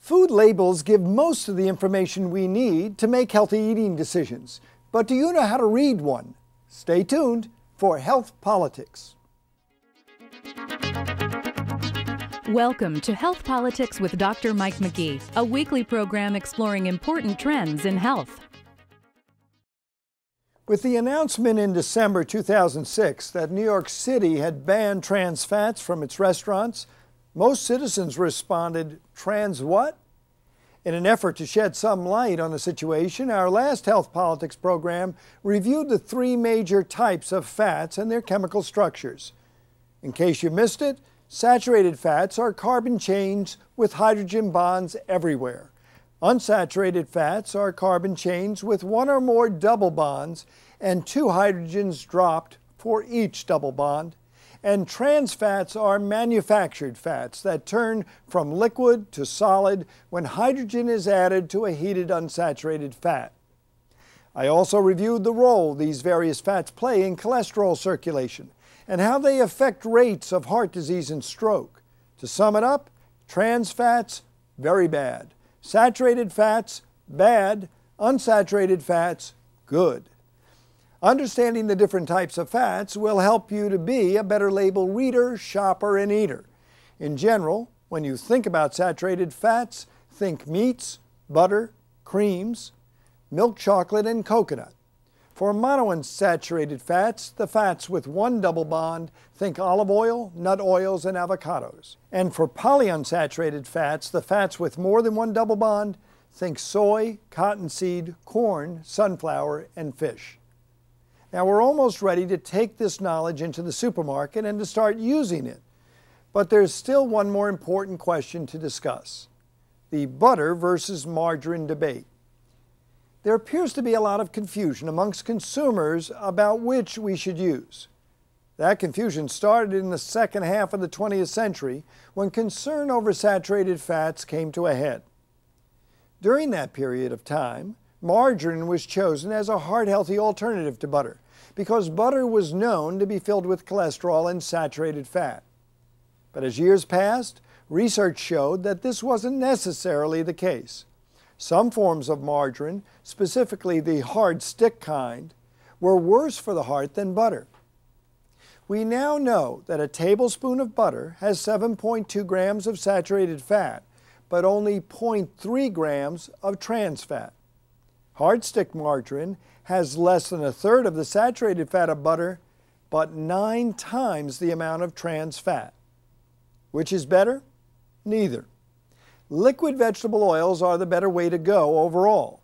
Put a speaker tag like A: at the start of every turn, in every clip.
A: Food labels give most of the information we need to make healthy eating decisions. But do you know how to read one? Stay tuned for Health Politics.
B: Welcome to Health Politics with Dr. Mike McGee, a weekly program exploring important trends in health.
A: With the announcement in December 2006 that New York City had banned trans fats from its restaurants, most citizens responded, "Trans what?" In an effort to shed some light on the situation, our last Health Politics program reviewed the three major types of fats and their chemical structures. In case you missed it, saturated fats are carbon chains with hydrogen bonds everywhere. Unsaturated fats are carbon chains with one or more double bonds and two hydrogens dropped for each double bond. And trans fats are manufactured fats that turn from liquid to solid when hydrogen is added to a heated unsaturated fat. I also reviewed the role these various fats play in cholesterol circulation and how they affect rates of heart disease and stroke. To sum it up, trans fats, very bad. Saturated fats, bad. Unsaturated fats, good. Understanding the different types of fats will help you to be a better label reader, shopper, and eater. In general, when you think about saturated fats, think meats, butter, creams, milk chocolate, and coconut. For monounsaturated fats, the fats with one double bond, think olive oil, nut oils, and avocados. And for polyunsaturated fats, the fats with more than one double bond, think soy, cottonseed, corn, sunflower, and fish. Now we're almost ready to take this knowledge into the supermarket and to start using it. But there's still one more important question to discuss: the butter versus margarine debate. There appears to be a lot of confusion amongst consumers about which we should use. That confusion started in the second half of the 20th century when concern over saturated fats came to a head. During that period of time, margarine was chosen as a heart-healthy alternative to butter because butter was known to be filled with cholesterol and saturated fat. But as years passed, research showed that this wasn't necessarily the case. Some forms of margarine, specifically the hard stick kind, were worse for the heart than butter. We now know that a tablespoon of butter has 7.2 grams of saturated fat, but only 0.3 grams of trans fat. Hard stick margarine has less than a third of the saturated fat of butter, but 9 times the amount of trans fat. Which is better? Neither. Liquid vegetable oils are the better way to go overall.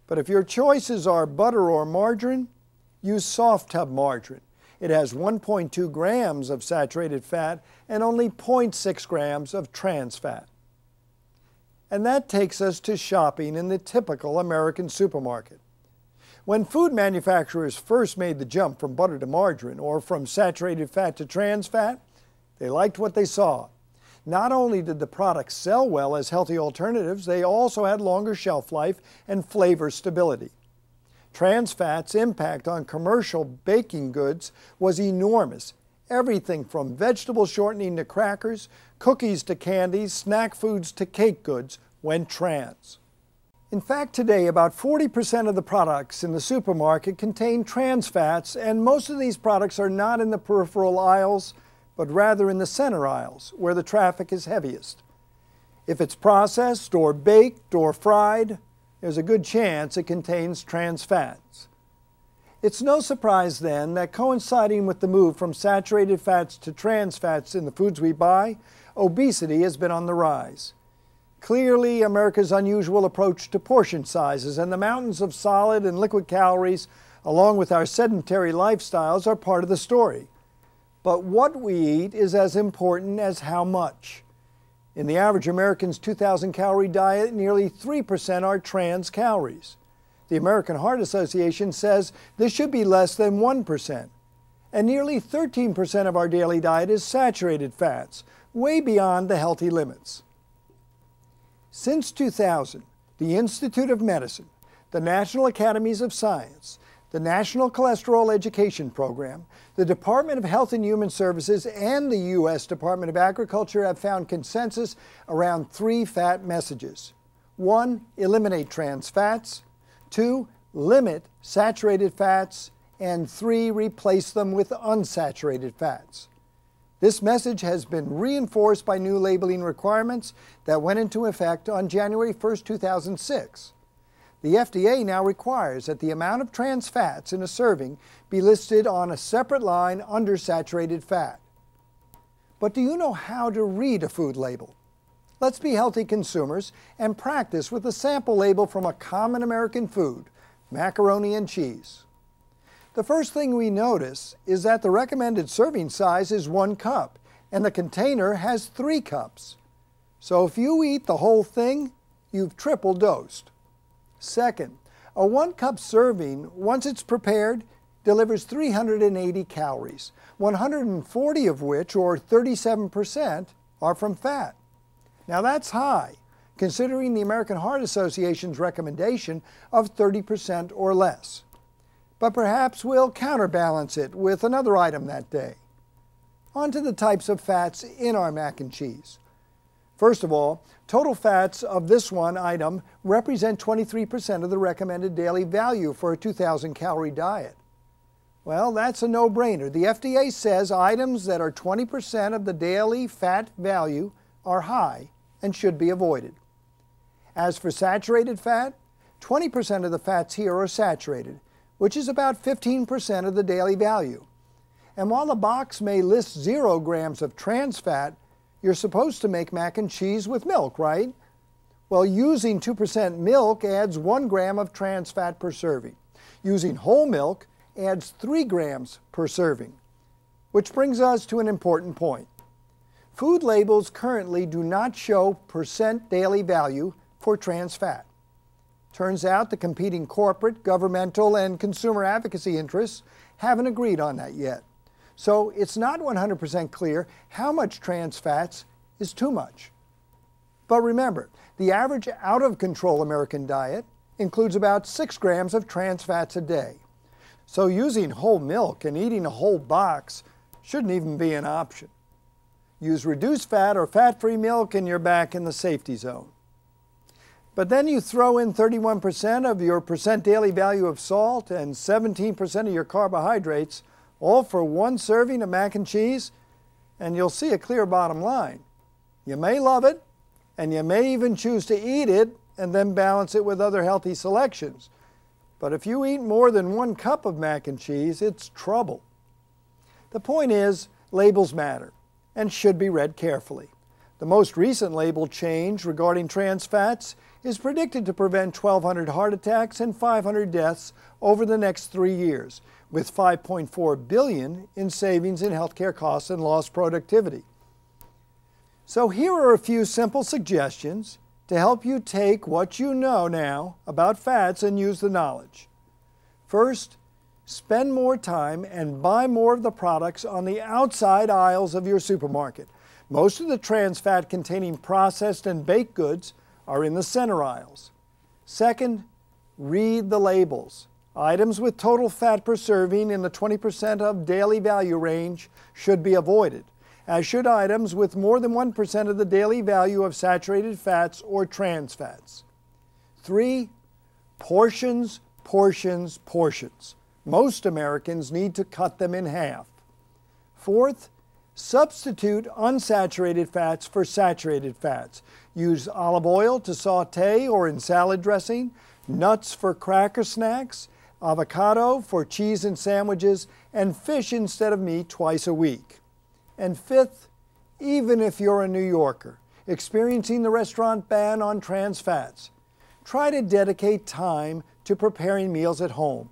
A: But if your choices are butter or margarine, use soft tub margarine. It has 1.2 grams of saturated fat and only 0.6 grams of trans fat. And that takes us to shopping in the typical American supermarket. When food manufacturers first made the jump from butter to margarine or from saturated fat to trans fat, they liked what they saw. Not only did the products sell well as healthy alternatives, they also had longer shelf life and flavor stability. Trans fat's impact on commercial baking goods was enormous. Everything from vegetable shortening to crackers, cookies to candies, snack foods to cake goods went trans. In fact, today about 40% of the products in the supermarket contain trans fats, and most of these products are not in the peripheral aisles, but rather in the center aisles, where the traffic is heaviest. If it's processed or baked or fried, there's a good chance it contains trans fats. It's no surprise then that coinciding with the move from saturated fats to trans fats in the foods we buy, obesity has been on the rise. Clearly, America's unusual approach to portion sizes and the mountains of solid and liquid calories, along with our sedentary lifestyles, are part of the story. But what we eat is as important as how much. In the average American's 2,000 calorie diet, nearly 3% are trans calories. The American Heart Association says this should be less than 1%. And nearly 13% of our daily diet is saturated fats, way beyond the healthy limits. Since 2000, the Institute of Medicine, the National Academies of Science, the National Cholesterol Education Program, the Department of Health and Human Services, and the U.S. Department of Agriculture have found consensus around 3 fat messages. 1, eliminate trans fats. 2, limit saturated fats. And 3, replace them with unsaturated fats. This message has been reinforced by new labeling requirements that went into effect on January 1, 2006. The FDA now requires that the amount of trans fats in a serving be listed on a separate line under saturated fat. But do you know how to read a food label? Let's be healthy consumers and practice with a sample label from a common American food, macaroni and cheese. The first thing we notice is that the recommended serving size is 1 cup, and the container has 3 cups. So if you eat the whole thing, you've triple dosed. Second, a 1-cup serving, once it's prepared, delivers 380 calories, 140 of which, or 37%, are from fat. Now that's high, considering the American Heart Association's recommendation of 30% or less. But perhaps we'll counterbalance it with another item that day. On to the types of fats in our mac and cheese. First of all, total fats of this one item represent 23% of the recommended daily value for a 2,000-calorie diet. Well, that's a no-brainer. The FDA says items that are 20% of the daily fat value are high and should be avoided. As for saturated fat, 20% of the fats here are saturated, which is about 15% of the daily value. And while the box may list 0 grams of trans fat, you're supposed to make mac and cheese with milk, right? Well, using 2% milk adds 1 gram of trans fat per serving. Using whole milk adds 3 grams per serving. Which brings us to an important point. Food labels currently do not show percent daily value for trans fat. Turns out the competing corporate, governmental, and consumer advocacy interests haven't agreed on that yet. So it's not 100% clear how much trans fats is too much. But remember, the average out-of-control American diet includes about 6 grams of trans fats a day. So using whole milk and eating a whole box shouldn't even be an option. Use reduced fat or fat-free milk and you're back in the safety zone. But then you throw in 31% of your percent daily value of salt and 17% of your carbohydrates, all for 1 serving of mac and cheese, and you'll see a clear bottom line. You may love it, and you may even choose to eat it and then balance it with other healthy selections. But if you eat more than 1 cup of mac and cheese, it's trouble. The point is, labels matter and should be read carefully. The most recent label change regarding trans fats is predicted to prevent 1,200 heart attacks and 500 deaths over the next 3 years, with $5.4 billion in savings in healthcare costs and lost productivity. So here are a few simple suggestions to help you take what you know now about fats and use the knowledge. First, spend more time and buy more of the products on the outside aisles of your supermarket. Most of the trans fat containing processed and baked goods are in the center aisles. Second, read the labels. Items with total fat per serving in the 20% of daily value range should be avoided, as should items with more than 1% of the daily value of saturated fats or trans fats. 3, portions, portions, portions. Most Americans need to cut them in half. 4th, substitute unsaturated fats for saturated fats. Use olive oil to saute or in salad dressing, nuts for cracker snacks, avocado for cheese and sandwiches, and fish instead of meat twice a week. And 5th, even if you're a New Yorker experiencing the restaurant ban on trans fats, try to dedicate time to preparing meals at home.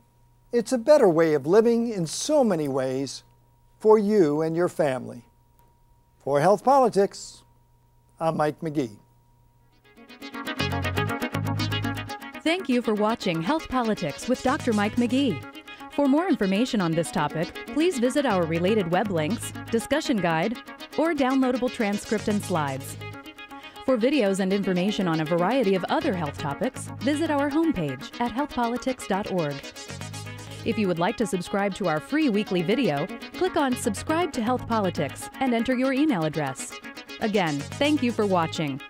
A: It's a better way of living in so many ways for you and your family. For Health Politics, I'm Mike McGee.
B: Thank you for watching Health Politics with Dr. Mike McGee. For more information on this topic, please visit our related web links, discussion guide, or downloadable transcript and slides. For videos and information on a variety of other health topics, visit our homepage at healthpolitics.org. If you would like to subscribe to our free weekly video, click on Subscribe to Health Politics and enter your email address. Again, thank you for watching.